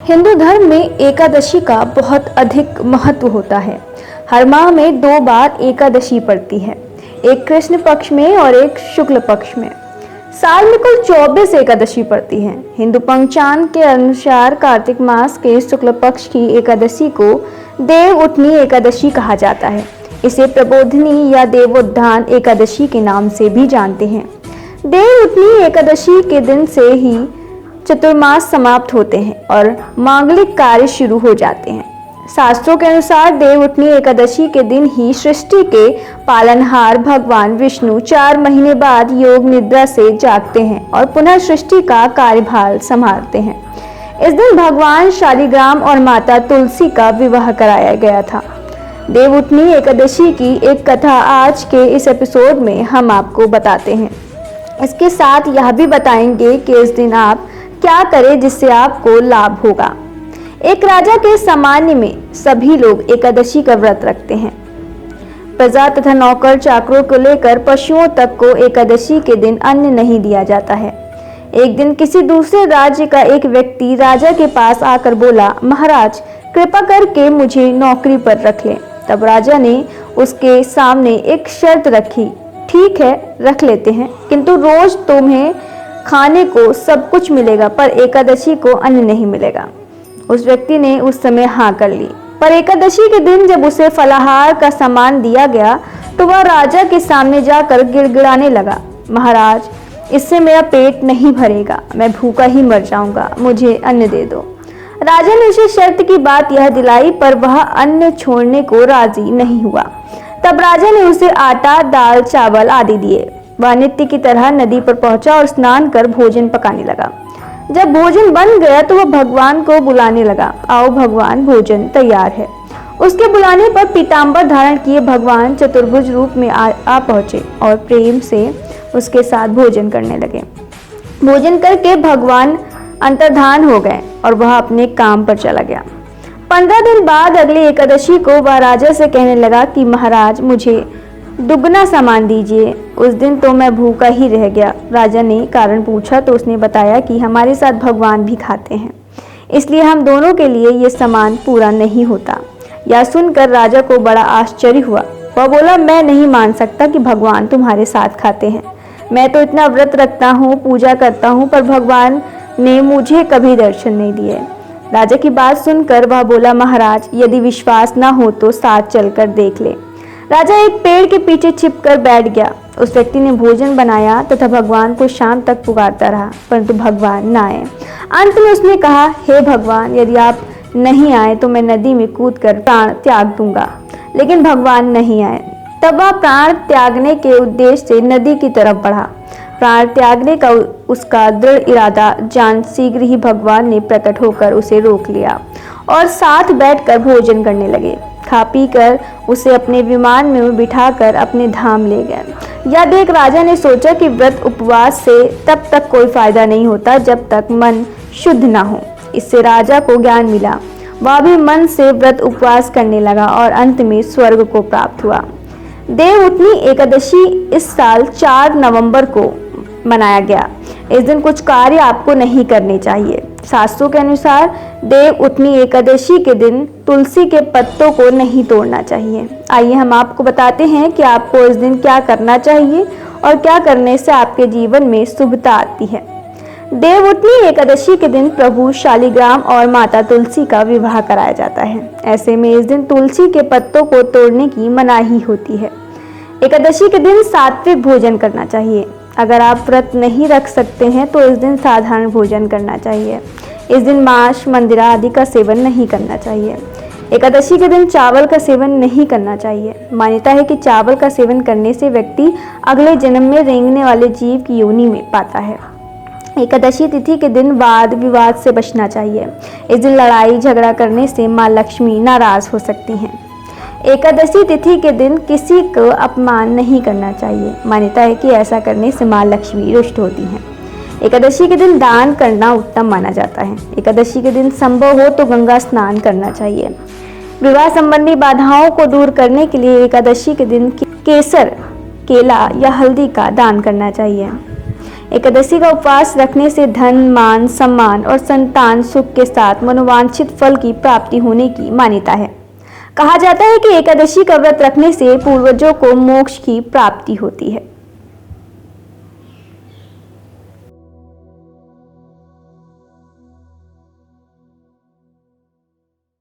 हिंदू धर्म में एकादशी का बहुत अधिक महत्व होता है। हर माह में 2 बार एकादशी पड़ती है, एक कृष्ण पक्ष में और एक शुक्ल पक्ष में। साल में कुल 24 एकादशी पड़ती हैं। हिंदू पंचांग के अनुसार कार्तिक मास के शुक्ल पक्ष की एकादशी को देव उठनी एकादशी कहा जाता है। इसे प्रबोधिनी या देवोत्थान एकादशी के नाम से भी जानते हैं। देव उठनी एकादशी के दिन से ही चतुर्मास समाप्त होते हैं और मांगलिक कार्य शुरू हो जाते हैं। शास्त्रों के अनुसार देव उठनी एकादशी के दिन ही सृष्टि के पालनहार भगवान विष्णु 4 महीने बाद योग निद्रा से जागते हैं और पुनः सृष्टि का कार्यभार संभालते हैं। इस दिन भगवान शालिग्राम और माता तुलसी का विवाह कराया गया था। देव उठनी एकादशी की एक कथा आज के इस एपिसोड में हम आपको बताते हैं। इसके साथ यह भी बताएंगे कि इस दिन आप क्या करें जिससे आपको लाभ होगा। एक राजा के सामान्य में सभी लोग एकादशी का व्रत रखते हैं। प्रजा तथा नौकर चाकरों को लेकर पशुओं तक को एकादशी के दिन अन्न नहीं दिया जाता है। एक दिन किसी दूसरे राज्य का एक व्यक्ति राजा के पास आकर बोला, महाराज कृपा करके मुझे नौकरी पर रख लें। तब राजा ने उसके सामने एक शर्त रखी, ठीक है रख लेते हैं, किंतु रोज तुम्हें खाने को सब कुछ मिलेगा पर एकादशी को अन्न नहीं मिलेगा। उस व्यक्ति ने उस समय हाँ कर ली, पर एकादशी के दिन जब उसे फलाहार का सामान दिया गया तो वह राजा के सामने जाकर गिड़गिड़ाने लगा, महाराज इससे मेरा पेट नहीं भरेगा, मैं भूखा ही मर जाऊंगा, मुझे अन्न दे दो। राजा ने उसे शर्त की बात यह दिलाई पर वह अन्न छोड़ने को राजी नहीं हुआ। तब राजा ने उसे आटा, दाल, चावल आदि दिए। वह नित्य की तरह नदी पर पहुंचा और स्नान कर भोजन पकाने लगा। जब भोजन बन गया तो वह भगवान को बुलाने लगा, आओ भगवान भोजन तैयार है। उसके बुलाने पर पीतांबर धारण किए भगवान चतुर्भुज रूप में आ पहुंचे और प्रेम से उसके साथ भोजन करने लगे। भोजन करके भगवान अंतर्धान हो गए और वह अपने काम पर चला गया। 15 दिन बाद अगली एकादशी को वह राजा से कहने लगा कि महाराज मुझे दुगना सामान दीजिए। उस दिन तो मैं भूखा ही रह गया। राजा ने कारण पूछा तो उसने बताया कि हमारे साथ भगवान भी खाते हैं, इसलिए हम दोनों के लिए ये सामान पूरा नहीं होता। यह सुनकर राजा को बड़ा आश्चर्य हुआ। वह बोला, मैं नहीं मान सकता कि भगवान तुम्हारे साथ खाते हैं। मैं तो इतना व्रत रखता हूँ, पूजा करता हूँ, पर भगवान ने मुझे कभी दर्शन नहीं दिए। राजा की बात सुनकर वह बोला, महाराज यदि विश्वास न हो तो साथ चलकर देख ले। राजा एक पेड़ के पीछे छिपकर बैठ गया। उस व्यक्ति ने भोजन बनाया तथा भगवान को शाम तक पुकारता रहा, परंतु भगवान न आए। अंत में उसने कहा, हे भगवान यदि आप नहीं आए तो मैं नदी में कूदकर प्राण त्याग दूंगा। लेकिन भगवान नहीं आए। तब वह प्राण त्यागने के उद्देश्य से नदी की तरफ बढ़ा। प्राण त्यागने का उसका दृढ़ इरादा जान शीघ्र ही भगवान ने प्रकट होकर उसे रोक लिया और साथ बैठकर भोजन करने लगे। खा पी कर उसे अपने विमान में बिठाकर अपने धाम ले गए। यह देख राजा ने सोचा कि व्रत उपवास से तब तक कोई फायदा नहीं होता जब तक मन शुद्ध ना हो। इससे राजा को ज्ञान मिला। वह भी मन से व्रत उपवास करने लगा और अंत में स्वर्ग को प्राप्त हुआ। देव उठनी एकादशी इस साल 4 नवंबर को मनाया गया। इस दिन कुछ कार्य आपको नहीं करने चाहिए। शास्त्रों के अनुसार देव उठनी एकादशी के दिन तुलसी के पत्तों को नहीं तोड़ना चाहिए। आइए हम आपको बताते हैं कि आपको इस दिन क्या करना चाहिए और क्या करने से आपके जीवन में शुभता आती है। देव उठनी एकादशी के दिन प्रभु शालिग्राम और माता तुलसी का विवाह कराया जाता है। ऐसे में इस दिन तुलसी के पत्तों को तोड़ने की मनाही होती है। एकादशी के दिन सात्विक भोजन करना चाहिए। अगर आप व्रत नहीं रख सकते हैं तो इस दिन साधारण भोजन करना चाहिए। इस दिन मांस, मंदिरा आदि का सेवन नहीं करना चाहिए। एकादशी के दिन चावल का सेवन नहीं करना चाहिए। मान्यता है कि चावल का सेवन करने से व्यक्ति अगले जन्म में रेंगने वाले जीव की योनि में पाता है। एकादशी तिथि के दिन वाद विवाद से बचना चाहिए। इस दिन लड़ाई झगड़ा करने से माँ लक्ष्मी नाराज हो सकती हैं। एकादशी तिथि के दिन किसी को अपमान नहीं करना चाहिए। मान्यता है कि ऐसा करने से माँ लक्ष्मी रुष्ट होती हैं। एकादशी के दिन दान करना उत्तम माना जाता है। एकादशी के दिन संभव हो तो गंगा स्नान करना चाहिए। विवाह संबंधी बाधाओं को दूर करने के लिए एकादशी के दिन केसर, केला या हल्दी का दान करना चाहिए। एकादशी का उपवास रखने से धन, मान, सम्मान और संतान सुख के साथ मनोवांछित फल की प्राप्ति होने की मान्यता है। कहा जाता है कि एकादशी का व्रत रखने से पूर्वजों को मोक्ष की प्राप्ति होती है।